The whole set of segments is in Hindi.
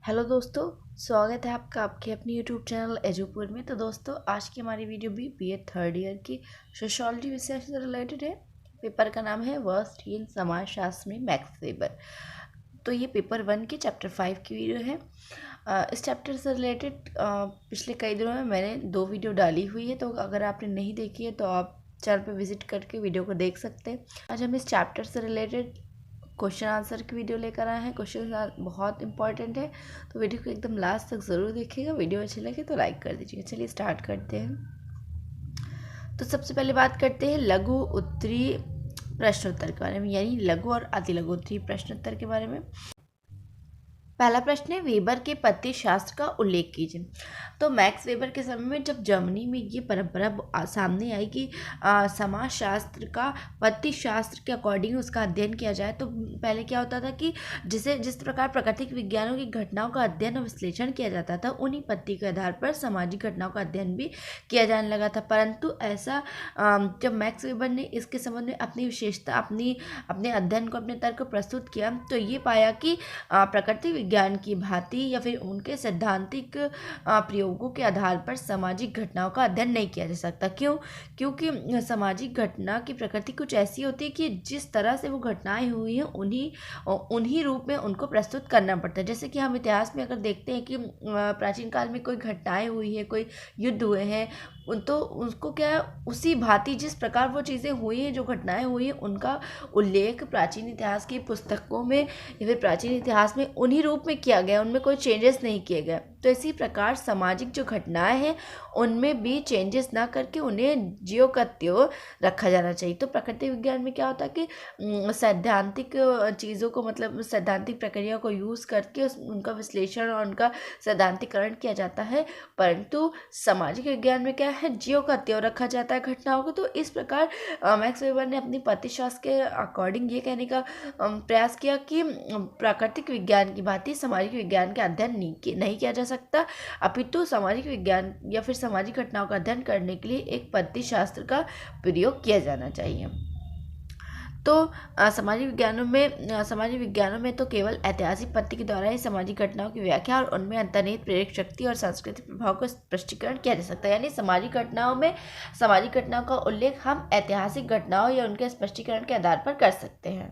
हेलो दोस्तों, स्वागत है आपका आपके अपने यूट्यूब चैनल एजुपुर में। तो दोस्तों, आज की हमारी वीडियो भी बीए थर्ड ईयर की सोशियोलॉजी विषय से रिलेटेड है। पेपर का नाम है वर्स्ट इन समाजशास्त्र में मैक्स वेबर। तो ये पेपर 1 की चैप्टर 5 की वीडियो है। इस चैप्टर से रिलेटेड पिछले कई दिनों में मैंने 2 वीडियो डाली हुई है, तो अगर आपने नहीं देखी है तो आप चैनल पर विजिट करके वीडियो को देख सकते हैं। आज हम इस चैप्टर से रिलेटेड क्वेश्चन आंसर की वीडियो लेकर आए हैं। क्वेश्चन बहुत इंपॉर्टेंट है, तो वीडियो को एकदम लास्ट तक ज़रूर देखिएगा। वीडियो अच्छी लगे तो लाइक कर दीजिएगा। चलिए स्टार्ट करते हैं। तो सबसे पहले बात करते हैं लघु उत्तरी प्रश्नोत्तर के बारे में, यानी लघु और अति लघु उत्तरी प्रश्नोत्तर के बारे में। पहला प्रश्न है, वेबर के पत्ती शास्त्र का उल्लेख कीजिए। तो मैक्स वेबर के समय में जब जर्मनी में ये परंपरा सामने आई कि समाजशास्त्र का पत्ती शास्त्र के अकॉर्डिंग उसका अध्ययन किया जाए, तो पहले क्या होता था कि जिस प्रकार प्राकृतिक विज्ञानों की घटनाओं का अध्ययन और विश्लेषण किया जाता था, उन्हीं पत्ती के आधार पर सामाजिक घटनाओं का अध्ययन भी किया जाने लगा था। परंतु ऐसा जब मैक्स वेबर ने इसके संबंध में अपनी विशेषता अपने अध्ययन को, अपने तर्क को प्रस्तुत किया, तो ये पाया कि प्राकृतिक विज्ञान की भांति या फिर उनके सैद्धांतिक प्रयोगों के आधार पर सामाजिक घटनाओं का अध्ययन नहीं किया जा सकता। क्योंकि सामाजिक घटना की प्रकृति कुछ ऐसी होती है कि जिस तरह से वो घटनाएं हुई हैं उन्हीं रूप में उनको प्रस्तुत करना पड़ता है। जैसे कि हम इतिहास में अगर देखते हैं कि प्राचीन काल में कोई घटनाएं हुई है, कोई युद्ध हुए हैं, तो उसको क्या है, उसी भांति जिस प्रकार वो चीज़ें हुई हैं, जो घटनाएं हुई हैं, उनका उल्लेख प्राचीन इतिहास की पुस्तकों में या फिर प्राचीन इतिहास में उन्हीं रूप में किया गया, उनमें कोई चेंजेस नहीं किए गए। तो इसी प्रकार सामाजिक जो घटनाएं हैं उनमें भी चेंजेस ना करके उन्हें ज्यों का त्यों रखा जाना चाहिए। तो प्रकृति विज्ञान में क्या होता है कि सैद्धांतिक चीज़ों को, मतलब सैद्धांतिक प्रक्रिया को यूज़ करके उनका विश्लेषण और उनका सैद्धांतिकरण किया जाता है। परंतु सामाजिक विज्ञान में क्या है, ज्यों का त्यों रखा जाता है घटनाओं को। तो इस प्रकार मैक्स वेबर ने अपनी पत्तीशास्त्र के अकॉर्डिंग ये कहने का प्रयास किया कि प्राकृतिक विज्ञान की भांति सामाजिक विज्ञान का अध्ययन नहीं किया जा सकता, अपितु सामाजिक विज्ञान या फिर सामाजिक घटनाओं का अध्ययन करने के लिए एक पत्तीशास्त्र का प्रयोग किया जाना चाहिए। तो सामाजिक विज्ञानों में तो केवल ऐतिहासिक पत्ती के द्वारा ही सामाजिक घटनाओं की व्याख्या और उनमें अंतर्निहित प्रेरक शक्ति और सांस्कृतिक प्रभाव का स्पष्टीकरण किया जा सकता है। यानी सामाजिक घटनाओं का उल्लेख हम ऐतिहासिक घटनाओं या उनके स्पष्टीकरण के आधार पर कर सकते हैं।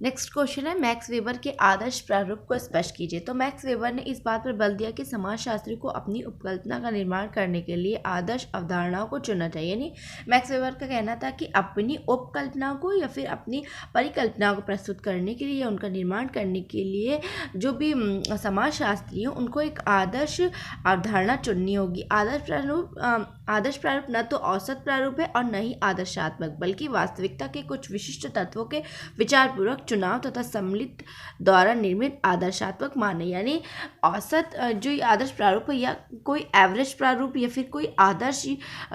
नेक्स्ट क्वेश्चन है, मैक्स वेबर के आदर्श प्रारूप को स्पष्ट कीजिए। तो मैक्स वेबर ने इस बात पर बल दिया कि समाजशास्त्री को अपनी उपकल्पना का निर्माण करने के लिए आदर्श अवधारणाओं को चुनना चाहिए। यानी मैक्स वेबर का कहना था कि अपनी उपकल्पना को या फिर अपनी परिकल्पना को प्रस्तुत करने के लिए या उनका निर्माण करने के लिए जो भी समाजशास्त्री हैं उनको एक आदर्श अवधारणा चुननी होगी। आदर्श प्रारूप न तो औसत प्रारूप है और न ही आदर्शात्मक, बल्कि वास्तविकता के कुछ विशिष्ट तत्वों के विचारपूर्वक चुनाव तथा सम्मिलित द्वारा निर्मित आदर्शात्मक मान है। यानी औसत जो आदर्श प्रारूप है या कोई एवरेज प्रारूप या फिर कोई आदर्श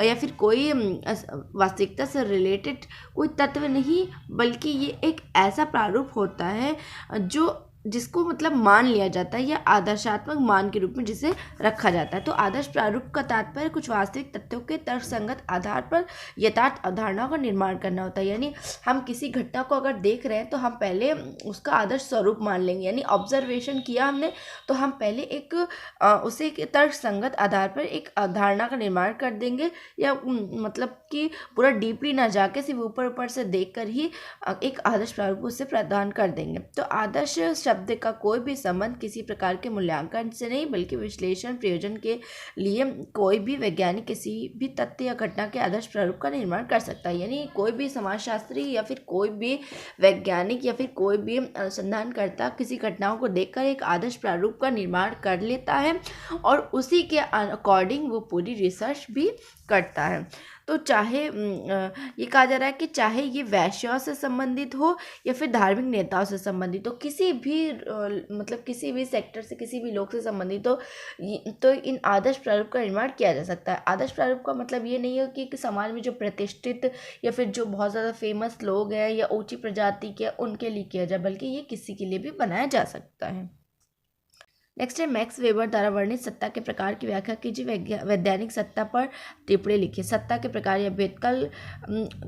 या फिर कोई वास्तविकता से रिलेटेड कोई तत्व नहीं, बल्कि ये एक ऐसा प्रारूप होता है जिसको मतलब मान लिया जाता है या आदर्शात्मक मान के रूप में जिसे रखा जाता है। तो आदर्श प्रारूप का तात्पर्य कुछ वास्तविक तथ्यों के तर्कसंगत आधार पर यथार्थ अवधारणाओं का निर्माण करना होता है। यानी हम किसी घटना को अगर देख रहे हैं तो हम पहले उसका आदर्श स्वरूप मान लेंगे। यानी ऑब्जर्वेशन किया हमने, तो हम पहले उसे एक तर्कसंगत आधार पर एक अवधारणा का निर्माण कर देंगे, या मतलब कि पूरा डीपली ना जाके सिर्फ ऊपर ऊपर से देख कर ही एक आदर्श प्रारूप उससे प्रदान कर देंगे। तो आदर्श शब्द का कोई भी संबंध किसी प्रकार के मूल्यांकन से नहीं, बल्कि विश्लेषण प्रयोजन के लिए कोई भी वैज्ञानिक किसी भी तथ्य या घटना के आदर्श प्रारूप का निर्माण कर सकता है। यानी कोई भी समाजशास्त्री या फिर कोई भी वैज्ञानिक या फिर कोई भी अनुसंधानकर्ता किसी घटनाओं को देखकर एक आदर्श प्रारूप का निर्माण कर लेता है और उसी के अकॉर्डिंग वो पूरी रिसर्च भी करता है। तो चाहे ये कहा जा रहा है कि चाहे ये वैश्यों से संबंधित हो या फिर धार्मिक नेताओं से संबंधित हो, किसी भी सेक्टर से, किसी भी लोग से संबंधित हो, तो इन आदर्श प्रारूप का निर्माण किया जा सकता है। आदर्श प्रारूप का मतलब ये नहीं है कि समाज में जो प्रतिष्ठित या फिर जो बहुत ज़्यादा फेमस लोग हैं या ऊंची प्रजाति के उनके लिए किया जाए, बल्कि ये किसी के लिए भी बनाया जा सकता है। नेक्स्ट है मैक्स वेबर द्वारा वर्णित सत्ता के प्रकार की व्याख्या कीजिए। वैज्ञानिक सत्ता पर टिप्पणी लिखिए। सत्ता के प्रकार या भेद।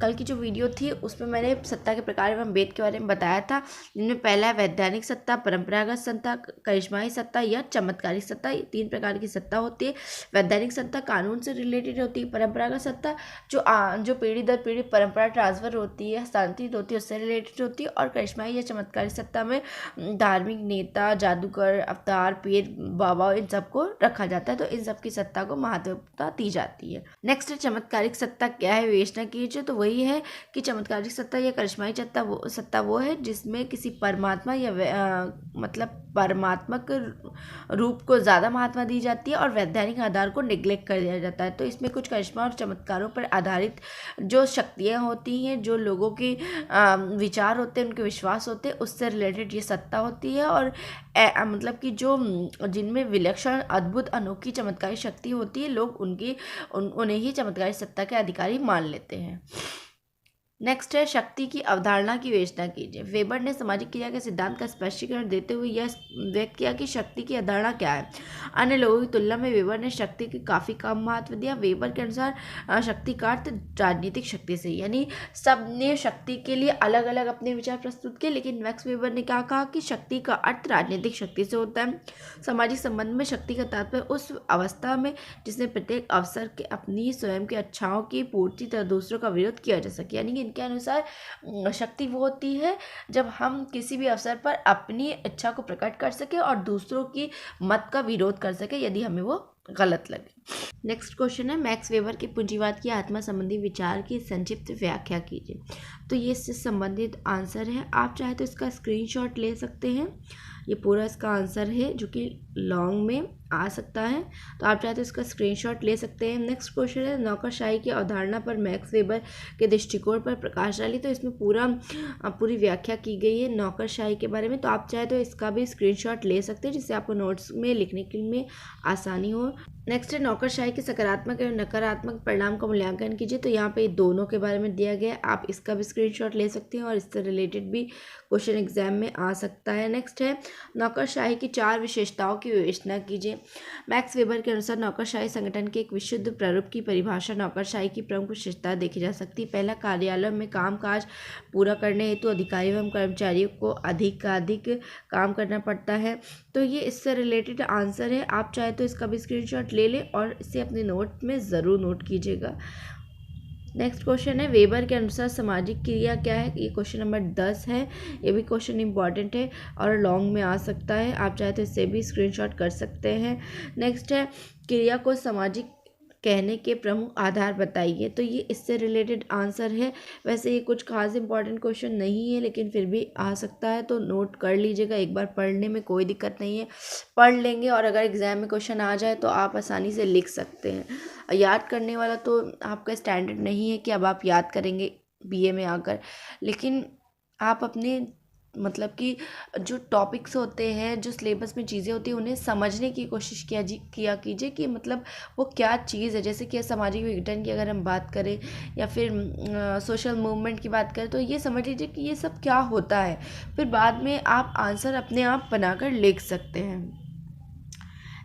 कल की जो वीडियो थी उसमें मैंने सत्ता के प्रकार एवं भेद के बारे में बताया था, जिनमें पहला है वैज्ञानिक सत्ता, परंपरागत सत्ता, करिश्माई सत्ता या चमत्कारिक सत्ता। ये 3 प्रकार की सत्ता होती है। वैज्ञानिक सत्ता कानून से रिलेटेड होती है। परंपरागत सत्ता जो पीढ़ी दर पीढ़ी परंपरा ट्रांसफर होती है, हस्तांतरित होती है, उससे रिलेटेड होती है। और करिश्माई या चमत्कारिक सत्ता में धार्मिक नेता, जादूगर, अवतार, पीर, बाबा, इन सबको रखा जाता है, तो इन सब की सत्ता को महत्वता दी जाती है। नेक्स्ट है चमत्कारिक सत्ता क्या है, विवेचना कीजिए। तो वही है कि चमत्कारिक सत्ता या करिश्माई सत्ता वो है जिसमें किसी परमात्मा या मतलब परमात्मक रूप को ज़्यादा महत्व दी जाती है और वैज्ञानिक आधार को निग्लेक्ट कर दिया जाता है। तो इसमें कुछ करिश्मा और चमत्कारों पर आधारित जो शक्तियाँ होती हैं, जो लोगों के विचार होते हैं, उनके विश्वास होते हैं, उससे रिलेटेड ये सत्ता होती है। और मतलब कि जो जिनमें विलक्षण, अद्भुत, अनोखी चमत्कारी शक्ति होती है, लोग उन्हें ही चमत्कारी सत्ता के अधिकारी मान लेते हैं। नेक्स्ट है शक्ति की अवधारणा की विवेचना कीजिए। वेबर ने सामाजिक क्रिया के सिद्धांत का स्पष्टीकरण देते हुए यह व्यक्त किया कि शक्ति की अवधारणा क्या है। अन्य लोगों की तुलना में वेबर ने शक्ति की काफ़ी कम महत्व दिया। वेबर के अनुसार शक्ति का अर्थ राजनीतिक शक्ति से, यानी सब ने शक्ति के लिए अलग अलग अपने विचार प्रस्तुत किए, लेकिन मैक्स वेबर ने क्या कहा कि शक्ति का अर्थ राजनीतिक शक्ति से होता है। सामाजिक संबंध में शक्ति का तात्पर्य उस अवस्था में जिसमें प्रत्येक अवसर के अपनी स्वयं की इच्छाओं की पूर्ति तथा दूसरों का विरोध किया जा सके। यानी कि इनके अनुसार शक्ति वो होती है जब हम किसी भी अवसर पर अपनी इच्छा को प्रकट कर सके और दूसरों की मत का विरोध कर सके यदि हमें वो गलत लगे। नेक्स्ट क्वेश्चन है मैक्स वेबर के पूंजीवाद की आत्मा संबंधी विचार की संक्षिप्त व्याख्या कीजिए। तो ये इससे संबंधित आंसर है, आप चाहे तो इसका स्क्रीनशॉट ले सकते हैं। ये पूरा इसका आंसर है जो कि लॉन्ग में आ सकता है, तो आप चाहे तो इसका स्क्रीनशॉट ले सकते हैं। नेक्स्ट क्वेश्चन है नौकरशाही की अवधारणा पर मैक्स वेबर के दृष्टिकोण पर प्रकाश डाली। तो इसमें पूरी व्याख्या की गई है नौकरशाही के बारे में, तो आप चाहे तो इसका भी स्क्रीनशॉट ले सकते हैं जिससे आपको नोट्स में लिखने के लिए आसानी हो। नेक्स्ट है नौकरशाही के सकारात्मक एवं नकारात्मक परिणाम का मूल्यांकन कीजिए। तो यहाँ पे दोनों के बारे में दिया गया है, आप इसका भी स्क्रीनशॉट ले सकते हैं और इससे रिलेटेड भी क्वेश्चन एग्जाम में आ सकता है। नेक्स्ट है नौकरशाही की 4 विशेषताओं की विवेचना कीजिए। मैक्स वेबर के अनुसार नौकरशाही संगठन के एक विशुद्ध प्रारूप की परिभाषा नौकरशाही की प्रमुख विशेषता देखी जा सकती है। पहला, कार्यालय में कामकाज पूरा करने हेतु अधिकारियों एवं कर्मचारियों को अधिक काम करना पड़ता है। तो ये इससे रिलेटेड आंसर है, आप चाहे तो इसका भी स्क्रीनशॉट ले लें और इसे अपने नोट में ज़रूर नोट कीजिएगा। नेक्स्ट क्वेश्चन है वेबर के अनुसार सामाजिक क्रिया क्या है। ये क्वेश्चन नंबर 10 है, ये भी क्वेश्चन इंपॉर्टेंट है और लॉन्ग में आ सकता है, आप चाहे तो इससे भी स्क्रीनशॉट कर सकते हैं। नेक्स्ट है क्रिया को सामाजिक कहने के प्रमुख आधार बताइए। तो ये इससे रिलेटेड आंसर है। वैसे ये कुछ खास इंपॉर्टेंट क्वेश्चन नहीं है लेकिन फिर भी आ सकता है, तो नोट कर लीजिएगा। एक बार पढ़ने में कोई दिक्कत नहीं है, पढ़ लेंगे और अगर एग्ज़ाम में क्वेश्चन आ जाए तो आप आसानी से लिख सकते हैं। याद करने वाला तो आपका स्टैंडर्ड नहीं है कि अब आप याद करेंगे बीए में आकर, लेकिन आप अपने मतलब कि जो टॉपिक्स होते हैं, जो सिलेबस में चीज़ें होती हैं, उन्हें समझने की कोशिश किया कीजिए कि मतलब वो क्या चीज़ है। जैसे कि सामाजिक विघटन की अगर हम बात करें या फिर सोशल मूवमेंट की बात करें, तो ये समझ लीजिए कि ये सब क्या होता है, फिर बाद में आप आंसर अपने आप बनाकर लिख सकते हैं।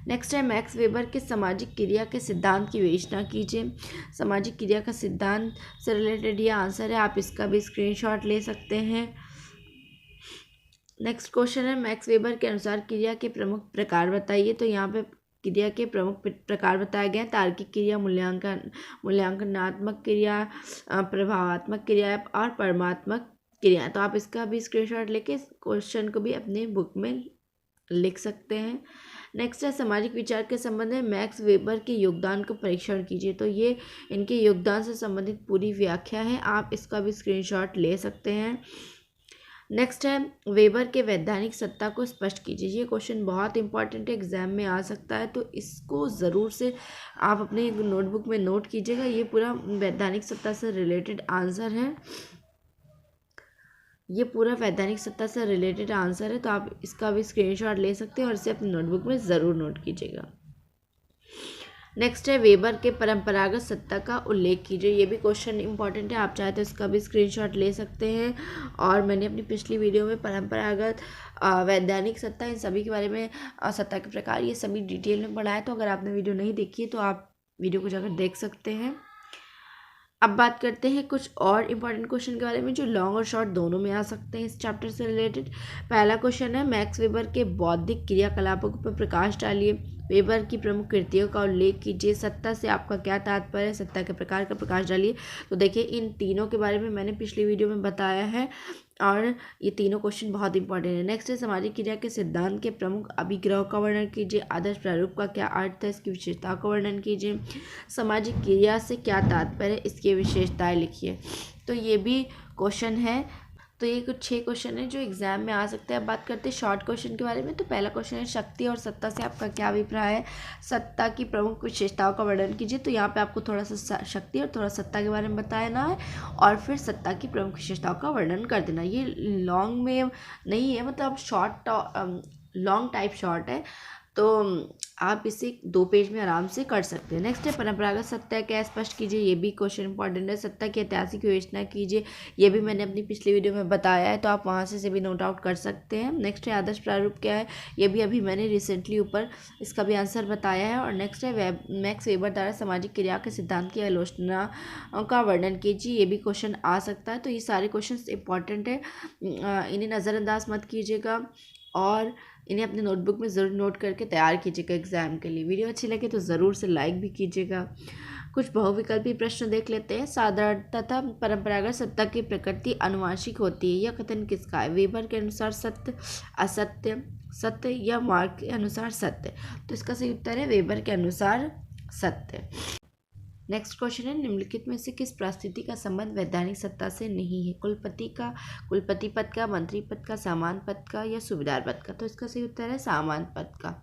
नेक्स्ट है मैक्स वेबर के सामाजिक क्रिया के सिद्धांत की विवेचना कीजिए। सामाजिक क्रिया का सिद्धांत से रिलेटेड ये आंसर है, आप इसका भी स्क्रीनशॉट ले सकते हैं। नेक्स्ट क्वेश्चन है मैक्स वेबर के अनुसार क्रिया के प्रमुख प्रकार बताइए। तो यहाँ पे क्रिया के प्रमुख प्रकार बताए गए हैं, तार्किक क्रिया, मूल्यांकनात्मक क्रिया, प्रभावात्मक क्रिया और परमात्मक क्रिया। तो आप इसका भी स्क्रीनशॉट लेके क्वेश्चन को भी अपने बुक में लिख सकते हैं। नेक्स्ट है सामाजिक विचार के संबंध में मैक्स वेबर के योगदान को परीक्षण कीजिए। तो ये इनके योगदान से संबंधित पूरी व्याख्या है, आप इसका भी स्क्रीनशॉट ले सकते हैं। नेक्स्ट है वेबर के वैधानिक सत्ता को स्पष्ट कीजिए। ये क्वेश्चन बहुत इंपॉर्टेंट है, एग्जाम में आ सकता है, तो इसको ज़रूर से आप अपने नोटबुक में नोट कीजिएगा। ये पूरा वैधानिक सत्ता से रिलेटेड आंसर है, ये पूरा वैधानिक सत्ता से रिलेटेड आंसर है, तो आप इसका भी स्क्रीनशॉट ले सकते हैं और इसे अपनी नोटबुक में ज़रूर नोट कीजिएगा। नेक्स्ट है वेबर के परंपरागत सत्ता का उल्लेख कीजिए। ये भी क्वेश्चन इंपॉर्टेंट है, आप चाहे तो इसका भी स्क्रीनशॉट ले सकते हैं। और मैंने अपनी पिछली वीडियो में परंपरागत वैधानिक सत्ता, इन सभी के बारे में, सत्ता के प्रकार, ये सभी डिटेल में पढ़ा है। तो अगर आपने वीडियो नहीं देखी है तो आप वीडियो को जाकर देख सकते हैं। अब बात करते हैं कुछ और इम्पॉर्टेंट क्वेश्चन के बारे में जो लॉन्ग और शॉर्ट दोनों में आ सकते हैं इस चैप्टर से रिलेटेड। पहला क्वेश्चन है, मैक्स वेबर के बौद्धिक क्रियाकलापों पर प्रकाश डालिए। वेबर की प्रमुख कृतियों का उल्लेख कीजिए। सत्ता से आपका क्या तात्पर्य है? सत्ता के प्रकार का प्रकाश डालिए। तो देखिए, इन तीनों के बारे में मैंने पिछली वीडियो में बताया है और ये तीनों क्वेश्चन बहुत इंपॉर्टेंट है। नेक्स्ट है, सामाजिक क्रिया के सिद्धांत के प्रमुख अभिग्रह का वर्णन कीजिए। आदर्श प्रारूप का क्या अर्थ है? इसकी विशेषताओं का वर्णन कीजिए। सामाजिक क्रिया से क्या तात्पर्य है? इसकी विशेषताएं लिखिए। तो ये भी क्वेश्चन है। तो ये कुछ 6 क्वेश्चन है जो एग्जाम में आ सकते हैं। अब बात करते हैं शॉर्ट क्वेश्चन के बारे में। तो पहला क्वेश्चन है, शक्ति और सत्ता से आपका क्या अभिप्राय है? सत्ता की प्रमुख विशेषताओं का वर्णन कीजिए। तो यहाँ पे आपको थोड़ा सा शक्ति और थोड़ा सत्ता के बारे में बताना है और फिर सत्ता की प्रमुख विशेषताओं का वर्णन कर देना। ये लॉन्ग में नहीं है, मतलब शॉर्ट, लॉन्ग टाइप शॉर्ट है, तो आप इसे 2 पेज में आराम से कर सकते हैं। नेक्स्ट है, परंपरागत सत्ता क्या स्पष्ट कीजिए। ये भी क्वेश्चन इंपॉर्टेंट है। सत्ता की ऐतिहासिक विवेचना कीजिए। ये भी मैंने अपनी पिछली वीडियो में बताया है, तो आप वहाँ से भी नोट आउट कर सकते हैं। नेक्स्ट है, आदर्श प्रारूप क्या है? ये भी अभी मैंने रिसेंटली ऊपर इसका भी आंसर बताया है। और नेक्स्ट है, मैक्स वेबर द्वारा सामाजिक क्रिया के सिद्धांत की आलोचना का वर्णन कीजिए। ये भी क्वेश्चन आ सकता है। तो ये सारे क्वेश्चन इंपॉर्टेंट है, इन्हें नज़रअंदाज मत कीजिएगा और इन्हें अपने नोटबुक में ज़रूर नोट करके तैयार कीजिएगा एग्जाम के लिए। वीडियो अच्छी लगे तो ज़रूर से लाइक भी कीजिएगा। कुछ बहुविकल्पी प्रश्न देख लेते हैं। साधारण तथा परंपरागत सत्ता की प्रकृति अनुवांशिक होती है, यह कथन किसका है? वेबर के अनुसार सत्य, असत्य, सत्य या मार्क के अनुसार सत्य। तो इसका सही उत्तर है वेबर के अनुसार सत्य। नेक्स्ट क्वेश्चन है, निम्नलिखित में से किस परिस्थिति का संबंध वैधानिक सत्ता से नहीं है? कुलपति पद का, मंत्री पद का, सामान्य पद का या सूबेदार पद का? तो इसका सही उत्तर है सामान्य पद का।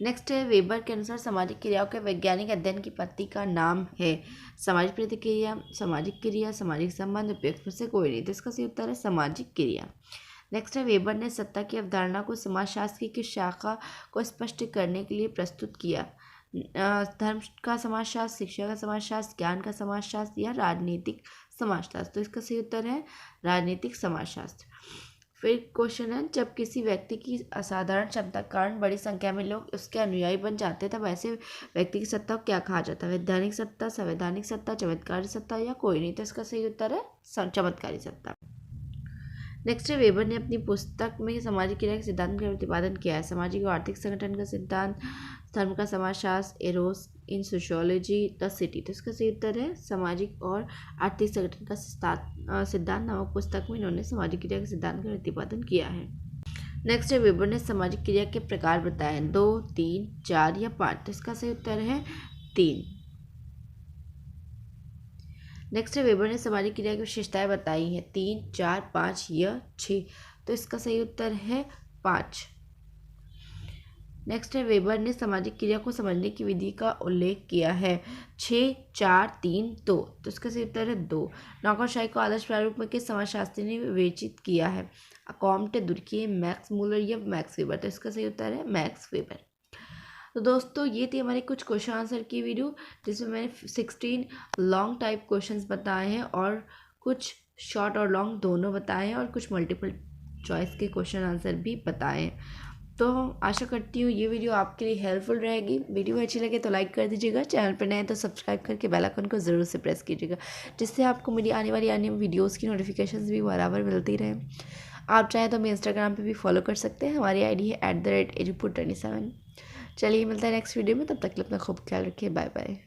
नेक्स्ट है, वेबर के अनुसार सामाजिक क्रियाओं के वैज्ञानिक अध्ययन की पद्धति का नाम है? सामाजिक प्रतिक्रिया, सामाजिक क्रिया, सामाजिक संबंध, उपयुक्त में से कोई नहीं। तो इसका सही उत्तर है सामाजिक क्रिया। नेक्स्ट है, वेबर ने सत्ता की अवधारणा को समाजशास्त्र की किस शाखा को स्पष्ट करने के लिए प्रस्तुत किया? धर्म का समाजशास्त्र, शिक्षा का समाजशास्त्र, ज्ञान का समाजशास्त्र या राजनीतिक समाजशास्त्र? तो इसका सही उत्तर है राजनीतिक समाजशास्त्र। फिर क्वेश्चन है, जब किसी व्यक्ति की असाधारण क्षमता के कारण बड़ी संख्या में लोग उसके अनुयायी बन जाते हैं तब ऐसे व्यक्ति की सत्ता को क्या कहा जाता है? वैधानिक सत्ता, संवैधानिक सत्ता, चमत्कारी सत्ता या कोई नहीं? तो इसका सही उत्तर है चमत्कारी सत्ता। नेक्स्ट है, वेबर ने अपनी पुस्तक में सामाजिक क्रिया के सिद्धांत का प्रतिपादन किया है? सामाजिक और आर्थिक संगठन का सिद्धांत, धर्म का समाजशास्त्र, arrows in sociology, the city. तो इसका सही उत्तर है सामाजिक और आर्थिक संगठन का सिद्धांत नामक पुस्तक में इन्होंने सामाजिक क्रिया के सिद्धांत का प्रतिपादन किया है। नेक्स्ट है, वेबर ने सामाजिक क्रिया के प्रकार बताए हैं? 2, 3, 4 या 5? तो इसका सही उत्तर है 3। नेक्स्ट है, वेबर ने सामाजिक क्रिया की विशेषताएं बताई हैं? 3, 4, 5 या 6? तो इसका सही उत्तर है 5। नेक्स्ट है, वेबर ने सामाजिक क्रिया को समझने की विधि का उल्लेख किया है? 6, 4, 3, 2? तो इसका सही उत्तर है 2। नौकरशाही को आदर्श प्रारूप में किस समाजशास्त्री ने विवेचित किया है? कॉम्टे, दुर्की, मैक्स मूलर या मैक्स वेबर? तो इसका सही उत्तर है मैक्स वेबर। तो दोस्तों, ये थी हमारे कुछ क्वेश्चन आंसर की वीडियो जिसमें मैंने 16 लॉन्ग टाइप क्वेश्चंस बताए हैं और कुछ शॉर्ट और लॉन्ग दोनों बताए हैं और कुछ मल्टीपल चॉइस के क्वेश्चन आंसर भी बताए हैं। तो आशा करती हूँ ये वीडियो आपके लिए हेल्पफुल रहेगी। वीडियो अच्छी लगे तो लाइक कर दीजिएगा, चैनल पर नए तो सब्सक्राइब करके बेल आइकन को ज़रूर से प्रेस कीजिएगा, जिससे आपको मेरी आने वाली अन्य वीडियोज़ की नोटिफिकेशंस भी बराबर मिलती रहे। आप चाहें तो हमें इंस्टाग्राम पे भी फॉलो कर सकते हैं, हमारी आईडी है @edupur27। चलिए मिलता है नेक्स्ट वीडियो में, तब तक के लिए अपना खूब ख्याल रखिए। Bye bye.